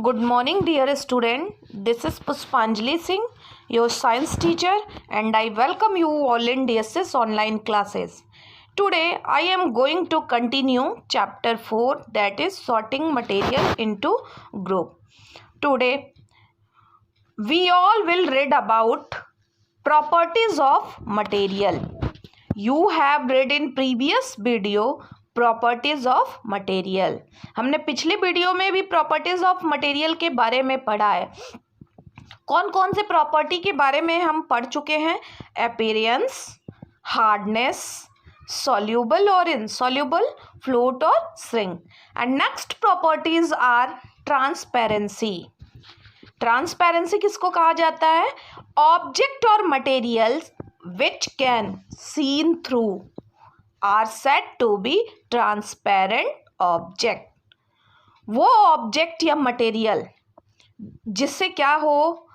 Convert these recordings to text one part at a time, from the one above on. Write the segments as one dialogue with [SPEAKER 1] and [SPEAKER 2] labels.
[SPEAKER 1] Good morning, dear student. This is Puspanjali Singh, your science teacher, and I welcome you all in DSS online classes. Today, I am going to continue chapter 4, that is sorting material into group. Today, we all will read about properties of material. You have read in previous video properties of material. हमने पिछले video में भी properties of material के बारे में पढ़ा है. कौन कौन से प्रॉपर्टी के बारे में हम पढ़ चुके हैं? अपीयरेंस, हार्डनेस, सॉल्यूबल और इनसॉल्यूबल, फ्लोट और shrink. And next properties are transparency. Transparency किसको कहा जाता है? ऑब्जेक्ट और materials which can seen through are said to be transparent object. वो ऑब्जेक्ट या मटेरियल जिससे क्या हो,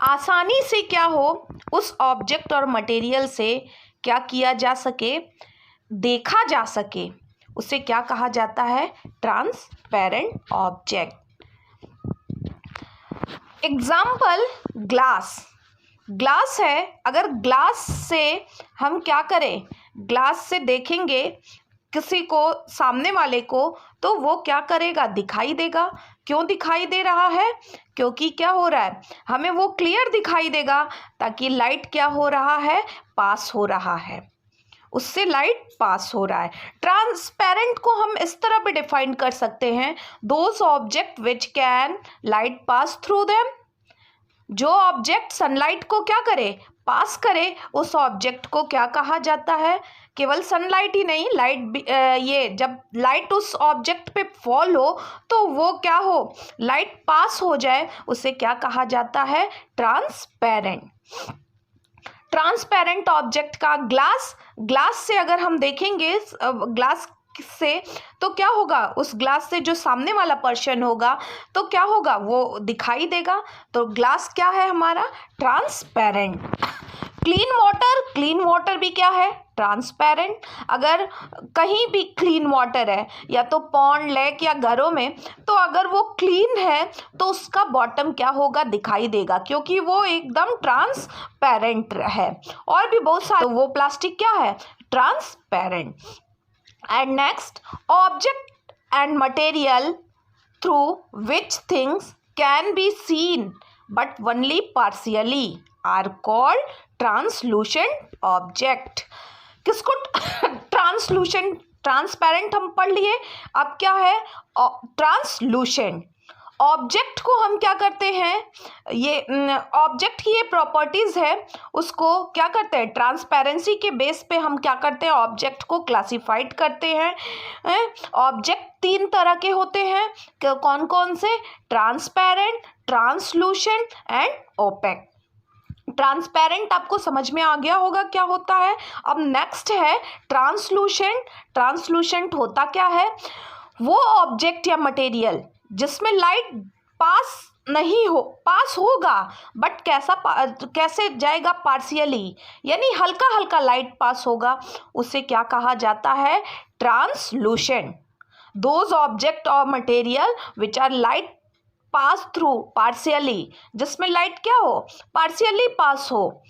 [SPEAKER 1] आसानी से क्या हो, उस ऑब्जेक्ट और मटेरियल से क्या किया जा सके, देखा जा सके, उसे क्या कहा जाता है? Transparent object. Example, glass. Glass है, अगर ग्लास से हम क्या करें, ग्लास से देखेंगे किसी को, सामने वाले को, तो वो क्या करेगा? दिखाई देगा. क्यों दिखाई दे रहा है? क्योंकि क्या हो रहा है, हमें वो क्लियर दिखाई देगा, ताकि लाइट क्या हो रहा है? पास हो रहा है, उससे लाइट पास हो रहा है. ट्रांसपेरेंट को हम इस तरह भी डिफाइन कर सकते हैं, those object which can light pass through them. जो ऑब्जेक्ट सनलाइट को क्या करे? पास करे, उस ऑब्जेक्ट को क्या कहा जाता है? केवल सनलाइट ही नहीं, लाइट भी, ये जब लाइट उस ऑब्जेक्ट पे फॉल हो तो वो क्या हो, लाइट पास हो जाए, उसे क्या कहा जाता है? ट्रांसपेरेंट. ट्रांसपेरेंट ऑब्जेक्ट का ग्लास. ग्लास से अगर हम देखेंगे, ग्लास से तो क्या होगा, उस ग्लास से जो सामने वाला पर्सन होगा तो क्या होगा, वो दिखाई देगा. तो ग्लास क्या है हमारा? Transparent. Clean water. Clean water भी क्या है? ट्रांसपेरेंट. अगर कहीं भी क्लीन वाटर है, या तो पॉन्ड, लेक या घरों में, तो अगर वो क्लीन है तो उसका बॉटम क्या होगा? दिखाई देगा, क्योंकि वो एकदम ट्रांसपेरेंट है. और भी बहुत सारे, वो प्लास्टिक क्या है? Transparent. And next, object and material through which things can be seen but only partially are called translucent object. किसको ट्रांसलूसेंट, ट्रांसपेरेंट हम पढ़ लिए, अब क्या है? ट्रांसलूसेंट. ऑब्जेक्ट को हम क्या करते हैं, ये ऑब्जेक्ट की ये प्रॉपर्टीज है, उसको क्या करते हैं? ट्रांसपेरेंसी के बेस पे हम क्या करते हैं? ऑब्जेक्ट को क्लासिफाइड करते हैं. ऑब्जेक्ट तीन तरह के होते हैं. कौन कौन से? Transparent, translucent and opaque. Transparent आपको समझ में आ गया होगा क्या होता है. अब नेक्स्ट है ट्रांसलूसेंट. ट्रांसलूसेंट होता क्या है? वो ऑब्जेक्ट या मटेरियल जिसमें लाइट पास नहीं हो, पास होगा बट कैसे जाएगा? पार्शियली, यानी हल्का हल्का लाइट पास होगा, उसे क्या कहा जाता है? ट्रांसलूसेंट. दोज ऑब्जेक्ट और material which are light pass through partially, जिसमें लाइट क्या हो? पार्शियली पास हो,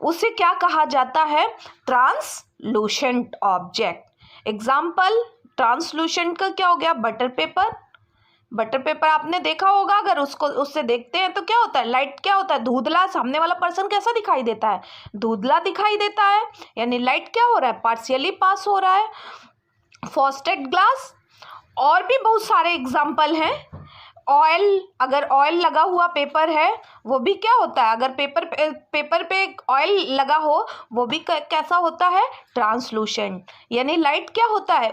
[SPEAKER 1] उसे क्या कहा जाता है? Translucent object. एग्जाम्पल ट्रांसलूसेंट का क्या हो गया? Butter paper. बटर पेपर आपने देखा होगा, अगर उससे देखते हैं तो क्या होता है? लाइट क्या होता है? धुंधला. सामने वाला पर्सन कैसा दिखाई देता है? धुंधला दिखाई देता है, यानी लाइट क्या हो रहा है? पार्शियली पास हो रहा है. Frosted glass. और भी बहुत सारे एग्जाम्पल हैं. ऑयल, अगर ऑयल लगा हुआ पेपर है, वो भी क्या होता है? अगर पेपर पे ऑयल लगा हो, वो भी कैसा होता है? ट्रांसलूसेंट. यानी लाइट क्या होता है?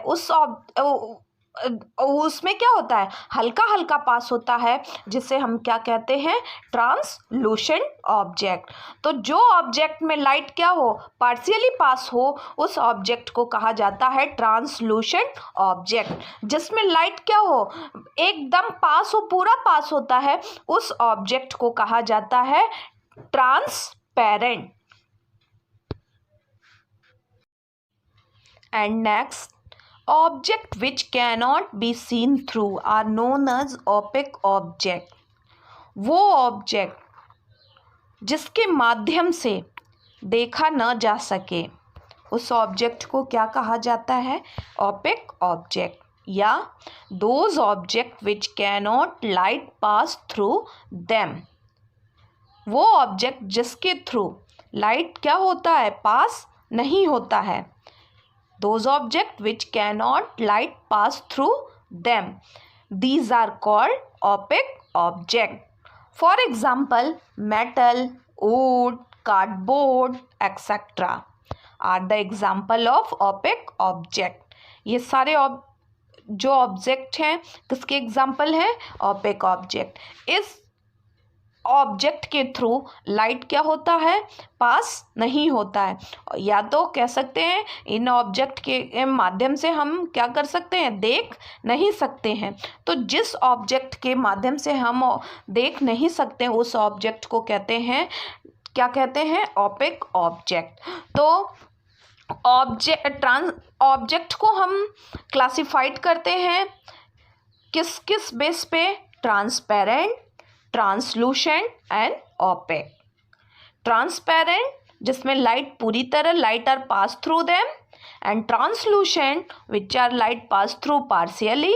[SPEAKER 1] उसमें क्या होता है? हल्का हल्का पास होता है, जिसे हम क्या कहते हैं? Translucent object. तो जो ऑब्जेक्ट में लाइट क्या हो? पार्शियली पास हो, उस ऑब्जेक्ट को कहा जाता है ट्रांसलूसेंट ऑब्जेक्ट. जिसमें लाइट क्या हो? एकदम पास हो, पूरा पास होता है, उस ऑब्जेक्ट को कहा जाता है transparent. And next, object which cannot be seen through are known as opaque object. वो ऑब्जेक्ट जिसके माध्यम से देखा न जा सके, उस ऑब्जेक्ट को क्या कहा जाता है? Opaque object. या those object which cannot light pass through them, वो ऑब्जेक्ट जिसके थ्रू लाइट क्या होता है? पास नहीं होता है। Those object which cannot light pass through them, these are called opaque object. For example metal, wood, cardboard, etc. are the example of opaque object। ये सारे जो ऑब्जेक्ट हैं किसके एग्जाम्पल हैं? Opaque object. इस ऑब्जेक्ट के थ्रू लाइट क्या होता है? पास नहीं होता है। या तो कह सकते हैं इन ऑब्जेक्ट के माध्यम से हम क्या कर सकते हैं? देख नहीं सकते हैं। तो जिस ऑब्जेक्ट के माध्यम से हम देख नहीं सकते उस ऑब्जेक्ट को कहते हैं, क्या कहते हैं? Opaque object. तो ऑब्जेक्ट को हम क्लासिफाइड करते हैं किस किस बेस पे? Transparent, translucent and opaque. Transparent जिसमें लाइट पूरी तरह light are pass through them, and translucent which are light pass through partially,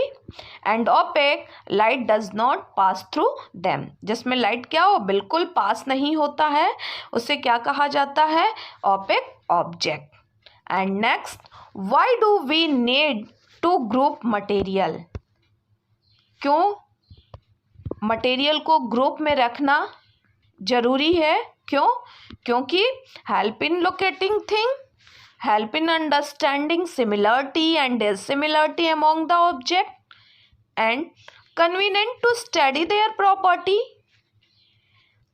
[SPEAKER 1] and opaque light does not pass through them, जिसमें लाइट क्या हो? बिल्कुल पास नहीं होता है, उसे क्या कहा जाता है? Opaque object. And next, why do we need to group material? क्यों मटेरियल को ग्रुप में रखना जरूरी है? क्यों? क्योंकि help in locating thing, help in understanding similarity and dissimilarity among the object, and convenient to study their property.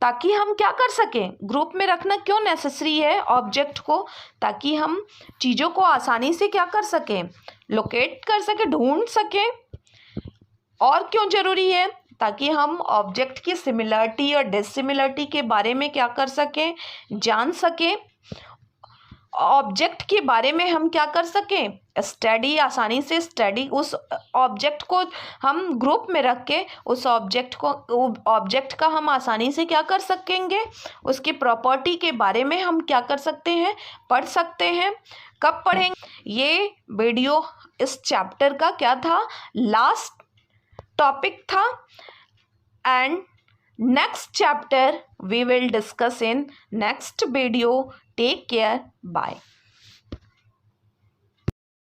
[SPEAKER 1] ताकि हम क्या कर सकें? ग्रुप में रखना क्यों नेसेसरी है ऑब्जेक्ट को? ताकि हम चीज़ों को आसानी से क्या कर सकें? लोकेट कर सकें, ढूंढ सकें। और क्यों जरूरी है? ताकि हम ऑब्जेक्ट की सिमिलरिटी और डिसिमिलरिटी के बारे में क्या कर सकें? जान सकें। ऑब्जेक्ट के बारे में हम क्या कर सकें? स्टडी, आसानी से स्टडी। उस ऑब्जेक्ट को हम ग्रुप में रख के उस ऑब्जेक्ट का हम आसानी से क्या कर सकेंगे? उसकी प्रॉपर्टी के बारे में हम क्या कर सकते हैं? पढ़ सकते हैं। कब पढ़ेंगे? ये वीडियो इस चैप्टर का क्या था? लास्ट टॉपिक था। And next chapter we will discuss in next video. Take care. Bye.